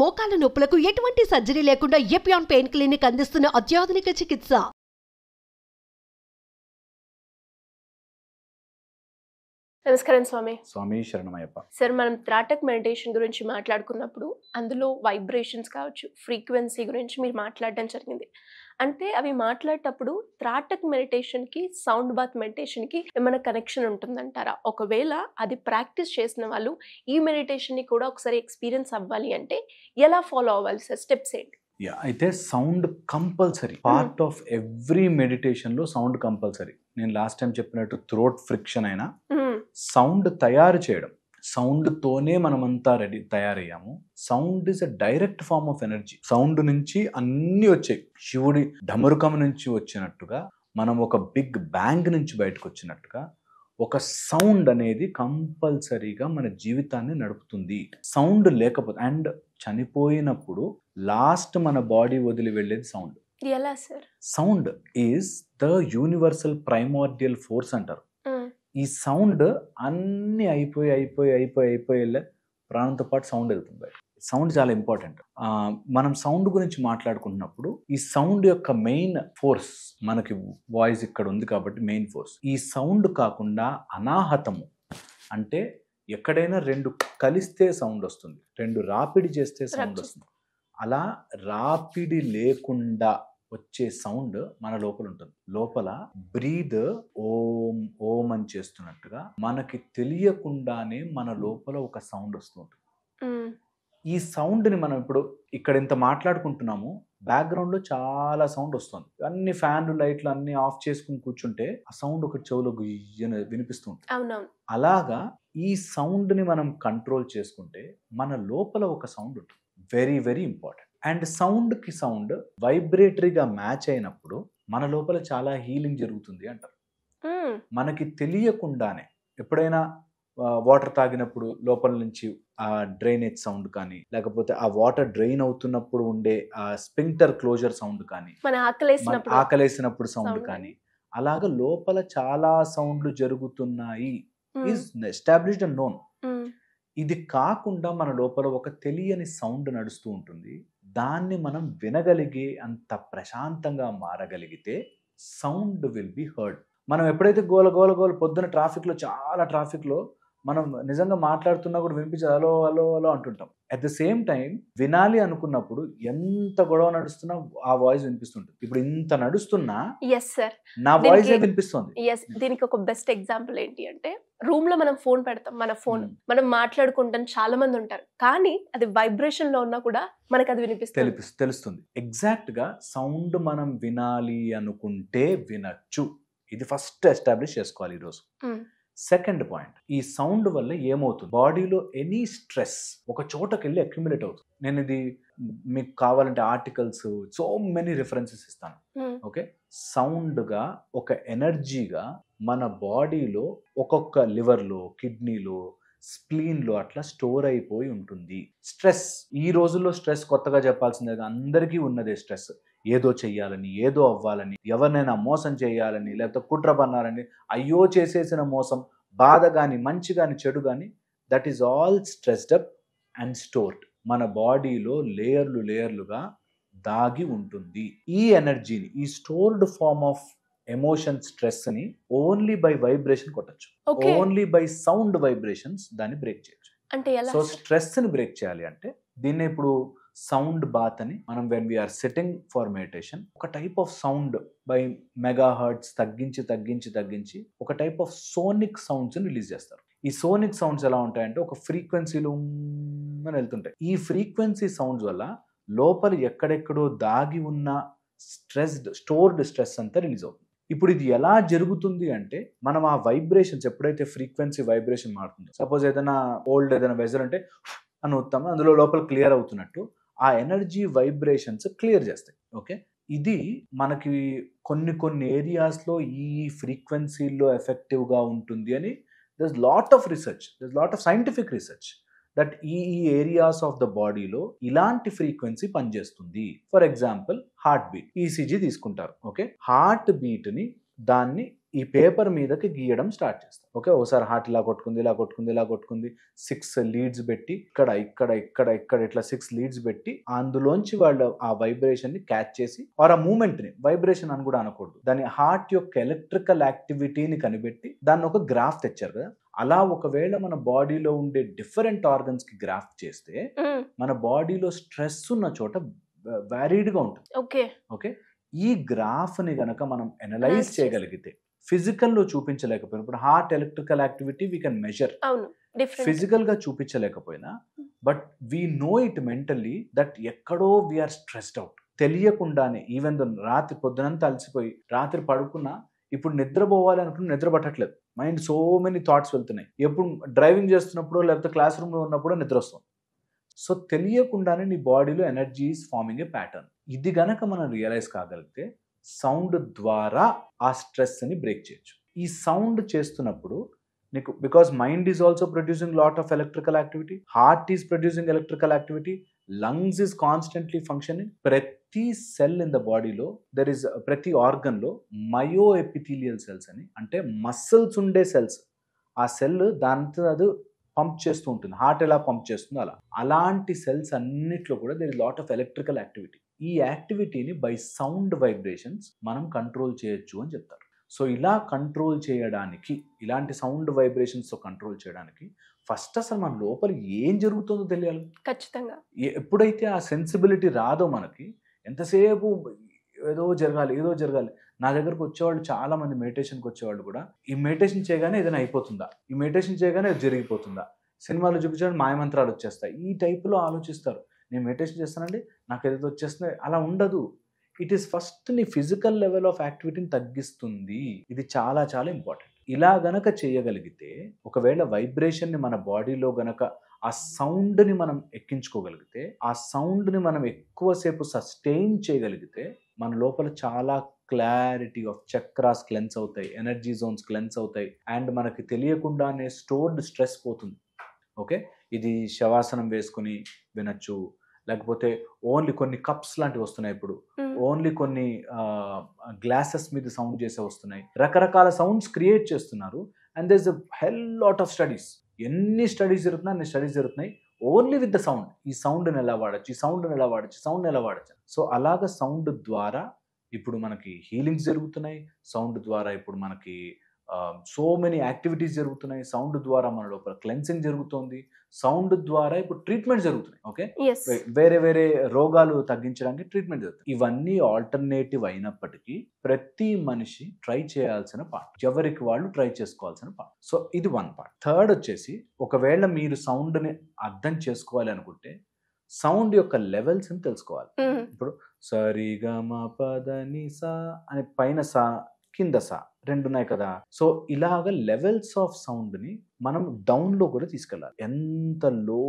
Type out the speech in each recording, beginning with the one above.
మోకాల నొప్పులకు ఎటువంటి సర్జరీ లేకుండా ఎపియాన్ పెయిన్ క్లినిక్ అందిస్తున్న అత్యాధునిక చికిత్స. నమస్కారం స్వామి. స్వామి శరణమయ్యప్ప. సార్, మనం త్రాటక్ మెడిటేషన్ గురించి మాట్లాడుకున్నప్పుడు అందులో వైబ్రేషన్స్ కావచ్చు, ఫ్రీక్వెన్సీ గురించి మీరు మాట్లాడడం జరిగింది. అంటే అవి మాట్లాడేటప్పుడు త్రాటక్ మెడిటేషన్కి సౌండ్ బాత్ మెడిటేషన్కి ఏమైనా కనెక్షన్ ఉంటుందంటారా? ఒకవేళ అది ప్రాక్టీస్ చేసిన వాళ్ళు ఈ మెడిటేషన్ని కూడా ఒకసారి ఎక్స్పీరియన్స్ అవ్వాలి అంటే ఎలా ఫాలో అవ్వాలి సార్? స్టెప్స్ ఏంటి? అయితే sound compulsory part of every meditation లో సౌండ్ కంపల్సరీ. నేను లాస్ట్ టైం చెప్పినట్టు థ్రోట్ ఫ్రిక్షన్ అయినా సౌండ్ తయారు చేయడం, సౌండ్ తోనే మనమంతా తయారయ్యాము. Sound is a direct form of energy. Sound నుంచి అన్ని వచ్చాయి. శివుడి ఢమరుకం నుంచి వచ్చినట్టుగా, మనం ఒక బిగ్ బ్యాంగ్ నుంచి బయటకు వచ్చినట్టుగా ఒక సౌండ్ అనేది కంపల్సరీగా మన జీవితాన్ని నడుపుతుంది. సౌండ్ లేకపోతే, అండ్ చనిపోయినప్పుడు లాస్ట్ మన బాడీ వదిలి వెళ్ళేది సౌండ్. ఎలా sir? Sound is the universal primordial force అంటారు. ఈ సౌండ్ అన్ని అయిపోయి ప్రాణంతో పాటు సౌండ్ వెళ్తుంది. సౌండ్ చాలా ఇంపార్టెంట్. మనం సౌండ్ గురించి మాట్లాడుకుంటున్నప్పుడు ఈ సౌండ్ యొక్క మెయిన్ ఫోర్స్, మనకి వాయిస్ ఇక్కడ ఉంది కాబట్టి మెయిన్ ఫోర్స్. ఈ సౌండ్ కాకుండా అనాహతము అంటే ఎక్కడైనా రెండు కలిస్తే సౌండ్ వస్తుంది, రెండు రాపిడి చేస్తే సౌండ్ వస్తుంది. అలా రాపిడి లేకుండా వచ్చే సౌండ్ మన లోపల ఉంటుంది. లోపల బ్రీద్ ఓం ఓం అని చేస్తున్నట్టుగా మనకి తెలియకుండానే మన లోపల ఒక సౌండ్ వస్తుంది. ఈ సౌండ్ని మనం ఇప్పుడు ఇక్కడ ఇంత మాట్లాడుకుంటున్నాము, బ్యాక్గ్రౌండ్ లో చాలా సౌండ్ వస్తుంది. అన్ని ఫ్యాన్లు లైట్లు అన్ని ఆఫ్ చేసుకుని కూర్చుంటే ఆ సౌండ్ ఒక చెవులో వినిపిస్తుంది. అలాగా ఈ సౌండ్ ని మనం కంట్రోల్ చేసుకుంటే మన లోపల ఒక సౌండ్ ఉంటుంది. Very very important. And sound కి సౌండ్ వైబ్రేటరీగా మ్యాచ్ అయినప్పుడు మన లోపల చాలా హీలింగ్ జరుగుతుంది అంటారు. మనకి తెలియకుండానే ఎప్పుడైనా వాటర్ తాగినప్పుడు లోపల నుంచి ఆ డ్రైనేజ్ సౌండ్ కానీ, లేకపోతే ఆ వాటర్ డ్రైన్ అవుతున్నప్పుడు ఉండే ఆ స్పింక్టర్ క్లోజర్ సౌండ్ కానీ, ఆకలేసినప్పుడు సౌండ్ కానీ, అలాగా లోపల చాలా సౌండ్లు జరుగుతున్నాయి. Is established and known. ఇది కాకుండా మన లోపల ఒక తెలియని సౌండ్ నడుస్తూ ఉంటుంది. దాన్ని మనం వినగలిగే అంత ప్రశాంతంగా మారగలిగితే సౌండ్ విల్ బి హర్డ్. మనం ఎప్పుడైతే గోల పొద్దున ట్రాఫిక్లో, చాలా ట్రాఫిక్లో మనం నిజంగా మాట్లాడుతున్నా కూడా వినిపించదు, హలో హలో హలో అంటుంటాం. అట్ ద సేమ్ టైం వినాలి అనుకున్నప్పుడు ఎంత గొడవ నడుస్తున్నా ఆ వాయిస్ వినిపిస్తుంటుంది. ఇప్పుడు ఇంత నడుస్తున్నా నా వాయిస్ వినిపిస్తుంది. దీనికి ఒక బెస్ట్ ఎగ్జాంపుల్ ఏంటి అంటే, రూమ్ లో మనం ఫోన్ పెడతాం, మన ఫోన్ మనం మాట్లాడుకుంటాం, చాలా మంది ఉంటారు, కానీ అది వైబ్రేషన్ లో ఉన్నా కూడా మనకు అది తెలుస్తుంది. ఎగ్జాక్ట్ గా సౌండ్ మనం వినాలి అనుకుంటే వినొచ్చు. ఇది ఫస్ట్ ఎస్టాబ్లిష్ చేసుకోవాలి ఈరోజు. సెకండ్ పాయింట్, ఈ సౌండ్ వల్ల ఏమవుతుంది, బాడీలో ఎనీ స్ట్రెస్ ఒక చోటకి వెళ్ళి అక్యుములేట్ అవుతుంది. నేను ఇది మీకు కావాలంటే ఆర్టికల్స్, సో మెనీ రిఫరెన్సెస్ ఇస్తాను. ఓకే, సౌండ్ గా ఒక ఎనర్జీగా మన బాడీలో ఒక్కొక్క లివర్లో, కిడ్నీలో, స్ప్లీన్ లో అట్లా స్టోర్ అయిపోయి ఉంటుంది. స్ట్రెస్, ఈ రోజుల్లో స్ట్రెస్ కొత్తగా చెప్పాల్సిందే, అందరికీ ఉన్నదే స్ట్రెస్. ఏదో చెయ్యాలని, ఏదో అవ్వాలని, ఎవరినైనా మోసం చేయాలని, లేకపోతే కుట్ర పన్నాలని, అయ్యో చేసేసిన మోసం, బాధ కానీ, మంచి కానీ, చెడు కానీ, that is all stressed up and stored. మన బాడీలో లేయర్లుగా దాగి ఉంటుంది. ఈ ఎనర్జీని, ఈ stored form of emotion, stress ని ఓన్లీ బై వైబ్రేషన్ కొట్టచ్చు. ఓన్లీ బై సౌండ్ వైబ్రేషన్స్ దాన్ని బ్రేక్ చేయొచ్చు. సో స్ట్రెస్ ని బ్రేక్ చేయాలి అంటే దీన్ని ఇప్పుడు సౌండ్ బాత్ అని మనం, when we are sitting for meditation, ఒక type of sound by megahertz తగ్గించి ఒక type of sonic sounds release చేస్తారు. ఈ సోనిక్ సౌండ్స్ ఎలా ఉంటాయంటే ఒక ఫ్రీక్వెన్సీలో అని వెళ్తుంటాయి. ఈ ఫ్రీక్వెన్సీ సౌండ్స్ వల్ల లోపల ఎక్కడెక్కడో దాగి ఉన్న స్టోర్డ్ స్ట్రెస్ అంతా రిలీజ్ అవుతుంది. ఇప్పుడు ఇది ఎలా జరుగుతుంది అంటే, మనం ఆ వైబ్రేషన్స్ ఎప్పుడైతే ఫ్రీక్వెన్సీ వైబ్రేషన్ మారుతుందో, సపోజ్ ఏదైనా ఓల్డ్ ఏదైనా వెజర్ అంటే అని వస్తామో అందులో లోపల క్లియర్ అవుతున్నట్టు ఆ ఎనర్జీ వైబ్రేషన్స్ క్లియర్ చేస్తాయి. ఓకే, ఇది మనకి కొన్ని ఏరియాస్లో ఈ ఫ్రీక్వెన్సీలో ఎఫెక్టివ్గా ఉంటుంది అని there's lot of research, there's lot of scientific research that ఈ ఏరియాస్ ఆఫ్ ద బాడీలో ఇలాంటి ఫ్రీక్వెన్సీ పనిచేస్తుంది. For example heart beat, ECG తీసుకుంటారు. ఓకే, హార్ట్ బీట్ని దాన్ని ఈ పేపర్ మీదకి గీయడం స్టార్ట్ చేస్తాం. ఓకే, ఒకసారి హార్ట్ ఇలా కొట్టుకుంది, ఇలా కొట్టుకుంది, ఇలా కొట్టుకుంది, 6 లీడ్స్ పెట్టి ఇక్కడ ఇట్లా 6 లీడ్స్ పెట్టి అందులోంచి వాళ్ళు ఆ వైబ్రేషన్ ని క్యాచ్ చేసి ఆ మూమెంట్ ని వైబ్రేషన్ అని కూడా అనకూడదు, దాని హార్ట్ యొక్క ఎలక్ట్రికల్ యాక్టివిటీని కనిపెట్టి దాన్ని ఒక గ్రాఫ్ తెచ్చారు కదా. అలా ఒకవేళ మన బాడీలో ఉండే డిఫరెంట్ ఆర్గన్స్ కి గ్రాఫ్ చేస్తే మన బాడీలో స్ట్రెస్ ఉన్న చోట వ్యారీడ్ గా ఉంటుంది. ఓకే, ఈ గ్రాఫ్ ని గనక మనం అనలైజ్ చేయగలిగితే, ఫిజికల్ లో చూపించలేకపోయినా, ఇప్పుడు heart electrical activity we can measure, physical గా చూపించలేకపోయినా but we know it mentally that ఎక్కడో వీఆర్ స్ట్రెస్డ్ అవుట్. తెలియకుండానే ఈవెన్ దో రాత్రి పొద్దునంతా అలసిపోయి రాత్రి పడుకున్నా ఇప్పుడు నిద్రపోవాలి అనుకుని నిద్ర పట్టట్లేదు, మైండ్ సో మెనీ థాట్స్ వెళ్తున్నాయి. ఎప్పుడు డ్రైవింగ్ చేస్తున్నప్పుడు లేకపోతే క్లాస్ రూమ్ లో ఉన్నప్పుడు నిద్ర వస్తుంది. సో తెలియకుండానే నీ బాడీలో energy is farming A pattern. ఇది గనక మనం రియలైజ్ కాగలిగితే సౌండ్ ద్వారా ఆ స్ట్రెస్ ని బ్రేక్ చేయొచ్చు. ఈ సౌండ్ చేస్తున్నప్పుడు నీకు, because mind is also producing lot of electrical activity, heart is producing electrical activity, lungs is constantly functioning. ప్రతి సెల్ ఇన్ ద బాడీలో దెర్ ఇస్, ప్రతి ఆర్గన్ లో మయో ఎపిథీలియల్ సెల్స్ అని, అంటే మసిల్స్ ఉండే సెల్స్, ఆ సెల్ దాంతో అది పంప్ చేస్తూ ఉంటుంది. హార్ట్ ఎలా పంప్ చేస్తుందో అలా, అలాంటి సెల్స్ అన్నిట్లో కూడా there is lot of electrical activity. ఈ యాక్టివిటీని బై సౌండ్ వైబ్రేషన్స్ మనం కంట్రోల్ చేయొచ్చు అని చెప్తారు. సో ఇలా కంట్రోల్ చేయడానికి, ఇలాంటి సౌండ్ వైబ్రేషన్స్ తో కంట్రోల్ చేయడానికి ఫస్ట్ అసలు మన లోపల ఏం జరుగుతుందో తెలియాలి. ఖచ్చితంగా ఎప్పుడైతే ఆ సెన్సిబిలిటీ రాదో మనకి, ఎంతసేపు ఏదో జరగాలి. నా దగ్గరకు వచ్చేవాళ్ళు చాలా మంది, మెడిటేషన్కి వచ్చేవాళ్ళు కూడా, ఈ మెడిటేషన్ చేయగానే ఏదైనా అయిపోతుందా, ఈ మెడిటేషన్ చేయగానే అది జరిగిపోతుందా, సినిమాలో చూపించడం మాయమంత్రాలు వచ్చేస్తాయి, ఈ టైపులో ఆలోచిస్తారు. నేను మెడిటేషన్ చేస్తానండి నాకు ఏదైతే వచ్చేస్తుంది, అలా ఉండదు. ఇట్ ఈస్ ఫస్ట్ నీ ఫిజికల్ లెవెల్ ఆఫ్ యాక్టివిటీని తగ్గిస్తుంది. ఇది చాలా చాలా ఇంపార్టెంట్. ఇలా గనక చేయగలిగితే, ఒకవేళ వైబ్రేషన్ని మన బాడీలో గనక ఆ సౌండ్ని మనం ఎక్కించుకోగలిగితే, ఆ సౌండ్ని మనం ఎక్కువసేపు సస్టైన్ చేయగలిగితే, మన లోపల చాలా క్లారిటీ ఆఫ్ చక్రాస్ క్లెన్స్ అవుతాయి, ఎనర్జీ జోన్స్ క్లెన్స్ అవుతాయి, అండ్ మనకి తెలియకుండానే స్టోర్డ్ స్ట్రెస్ పోతుంది. ఓకే, ఇది శవాసనం వేసుకుని వినొచ్చు, లేకపోతే ఓన్లీ కొన్ని కప్స్ లాంటివి వస్తున్నాయి ఇప్పుడు, ఓన్లీ కొన్ని గ్లాసెస్ మీద సౌండ్ చేసే వస్తున్నాయి, రకరకాల సౌండ్స్ క్రియేట్ చేస్తున్నారు. And there is a hell lot of studies, ఎన్ని స్టడీస్ జరుగుతున్నాయి ఓన్లీ విత్ ద సౌండ్. ఈ సౌండ్ని ఎలా వాడచ్చు. సో అలాగ సౌండ్ ద్వారా ఇప్పుడు మనకి హీలింగ్స్ జరుగుతున్నాయి, సౌండ్ ద్వారా ఇప్పుడు మనకి సో మెనీ యాక్టివిటీస్ జరుగుతున్నాయి, సౌండ్ ద్వారా మన లోపల క్లెన్సింగ్ జరుగుతుంది, సౌండ్ ద్వారా ఇప్పుడు ట్రీట్మెంట్ జరుగుతున్నాయి. ఓకే, వేరే రోగాలు తగ్గించడానికి ట్రీట్మెంట్ జరుగుతుంది. ఇవన్నీ ఆల్టర్నేటివ్ అయినప్పటికీ ప్రతి మనిషి ట్రై చేయాల్సిన పార్ట్, ఎవరికి వాళ్ళు ట్రై చేసుకోవాల్సిన పార్ట్. సో ఇది వన్ పార్ట్. థర్డ్ వచ్చేసి, ఒకవేళ మీరు సౌండ్ని అర్థం చేసుకోవాలి అనుకుంటే సౌండ్ యొక్క లెవెల్స్ అని తెలుసుకోవాలి. ఇప్పుడు సరిగమ పదని సా అని పైన సా, కింద సా, రెండు ఉన్నాయి కదా. సో ఇలాగ లెవెల్స్ ఆఫ్ సౌండ్ ని మనం డౌన్ లో కూడా తీసుకెళ్ళాలి. ఎంత లో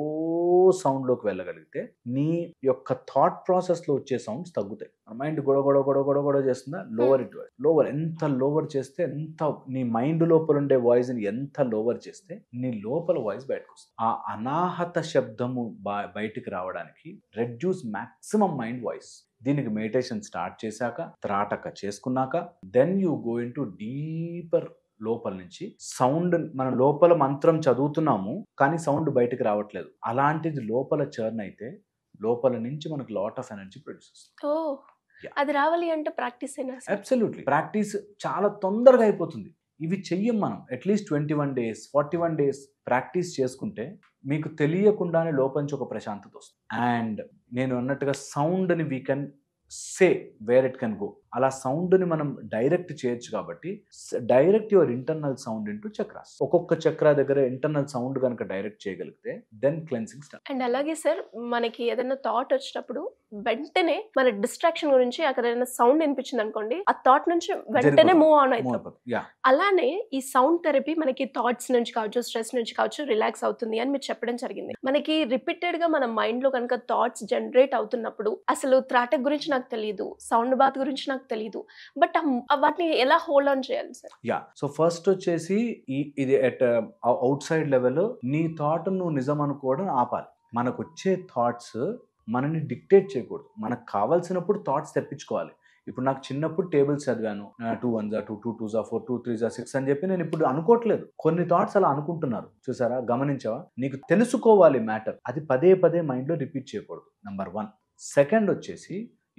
సౌండ్ లోకి వెళ్ళగలిగితే నీ యొక్క థాట్ ప్రాసెస్ లో వచ్చే సౌండ్స్ తగ్గుతాయి. మైండ్ గొడవ చేస్తుందా, లోవర్ ఎంత లోవర్ చేస్తే, ఎంత నీ మైండ్ లోపల ఉండే వాయిస్ ని ఎంత లోవర్ చేస్తే నీ లోపల వాయిస్ బయటకు వస్తుంది. ఆ అనాహత శబ్దము బయటికి రావడానికి రెడ్యూస్ మాక్సిమం మైండ్ వాయిస్. దీనికి మెడిటేషన్ స్టార్ట్ చేశాక, త్రాటక చేసుకున్నాక, then you go into deeper లోపల నుంచి సౌండ్. మన లోపల మంత్రం చదువుతున్నాము కానీ సౌండ్ బయటకు రావట్లేదు. అలాంటిది లోపల చర్న్ అయితే లోపల నుంచి మనకు లాట్ ఆఫ్ ఎనర్జీ ప్రొడ్యూస్ వస్తుంది. అది రావాలి అంటే ప్రాక్టీస్ అయినా? అబ్సల్యూట్లీ, ప్రాక్టీస్ చాలా తొందరగా అయిపోతుంది. ఇవి చెయ్యం మనం. అట్లీస్ట్ 21 days 41 days ప్రాక్టీస్ చేసుకుంటే మీకు తెలియకుండానే లోపల నుంచి ఒక ప్రశాంతత వస్తుంది. అండ్ నేను అన్నట్టుగా సౌండ్ని we can say where it can go. అలా సౌండ్ని మనం డైరెక్ట్ చేయొచ్చు కాబట్టి direct your internal sound into chakras. ఒక్కొక్క చక్ర దగ్గర ఇంటర్నల్ సౌండ్ కనుక డైరెక్ట్ చేయగలిగితే దెన్ క్లెన్సింగ్ స్టార్ట్. అండ్ అలాగే సార్, మనకి ఏదైనా థాట్ వచ్చినప్పుడు వెంటనే మన డిస్ట్రాక్షన్ గురించి అక్కడ ఏదైనా సౌండ్ వినిపించింది అనుకోండి, ఆ థాట్ నుంచి వెంటనే మూవ్ ఆన్ అవుతాం. అలానే ఈ సౌండ్ థెరపీ మనకి థాట్స్ నుంచి కావచ్చు, స్ట్రెస్ నుంచి కావచ్చు రిలాక్స్ అవుతుంది అని మీరు చెప్పడం జరిగింది. మనకి రిపీటెడ్ గా మన మైండ్ లో కనుక థాట్స్ జనరేట్ అవుతున్నప్పుడు, అసలు త్రాటక్ గురించి నాకు తెలియదు, సౌండ్ బాత్ గురించి నాకు తెలియదు, బట్ వాటిని ఎలా హోల్డ్ ఆన్ చేయాలి సార్? సో ఫస్ట్ వచ్చేసి ఇది అట్ అవుట్ సైడ్ లెవెల్ నీ థాట్ నువ్వు నిజం అనుకోవడం ఆపాలి. మనకు వచ్చే థాట్స్ మనని డిక్టేట్ చేయకూడదు. మనకు కావాల్సినప్పుడు థాట్స్ తెప్పించుకోవాలి. ఇప్పుడు నాకు చిన్నప్పుడు టేబుల్స్ చదివాను, 2 1 2, 2 2 4, 2 3 6 అని చెప్పి నేను ఇప్పుడు అనుకోవట్లేదు. కొన్ని థాట్స్ అలా అనుకుంటున్నారు, చూసారా, గమనించావా? నీకు తెలుసుకోవాలి మ్యాటర్, అది పదే పదే మైండ్లో రిపీట్ చేయకూడదు, నెంబర్ 1. సెకండ్ వచ్చేసి,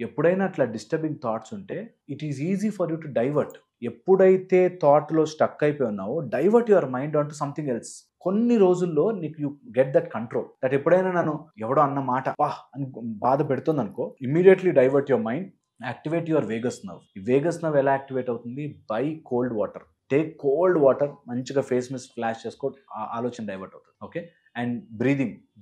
ఎప్పుడైనా అట్లా డిస్టర్బింగ్ థాట్స్ ఉంటే it is easy for you to divert. ఎప్పుడైతే థాట్లో స్టక్ అయిపోయి ఉన్నావో, divert your mind on to something else. కొన్ని రోజుల్లో నీకు you get that control. That ఎప్పుడైనా నన్ను ఎవడో అన్న మాట అని బాధ పెడుతుంది అనుకో, immediately divert your mind, activate your Vegas nerve. ఈ వేగస్ నర్వ్ ఎలా యాక్టివేట్ అవుతుంది? By cold water. Take cold water, మంచిగా ఫేస్ మీద ఫ్లాష్ చేసుకో, ఆలోచన డైవర్ట్ అవుతుంది. ఓకే. అండ్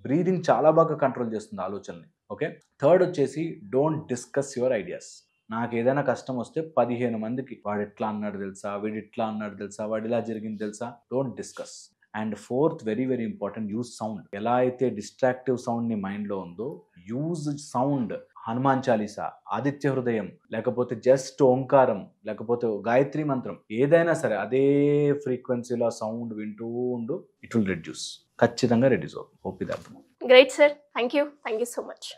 బ్రీదింగ్ చాలా బాగా కంట్రోల్ చేస్తుంది ఆలోచనని. ఓకే. థర్డ్ వచ్చేసి, డోంట్ డిస్కస్ యువర్ ఐడియాస్. నాకు ఏదైనా కష్టం వస్తే 15 మందికి వాడు ఎట్లా అన్నాడు తెలుసా, వీడు ఇట్లా అన్నాడు తెలుసా, వాడు ఇలా జరిగింది తెలుసా, don't discuss. And fourth, very very important, use sound. ఎలా అయితే డిస్ట్రాక్టివ్ సౌండ్ ని మైండ్లో ఉందో, యూజ్ సౌండ్. హనుమాన్ చాలీసా, ఆదిత్య హృదయం, లేకపోతే జస్ట్ ఓంకారం, లేకపోతే గాయత్రి మంత్రం, ఏదైనా సరే అదే ఫ్రీక్వెన్సీలో సౌండ్ వింటూ ఉండు, ఇట్ విల్ రెడ్యూస్, ఖచ్చితంగా రెడ్యూస్ అవుతుంది. ఓపి దార్థం. Great sir, thank you so much.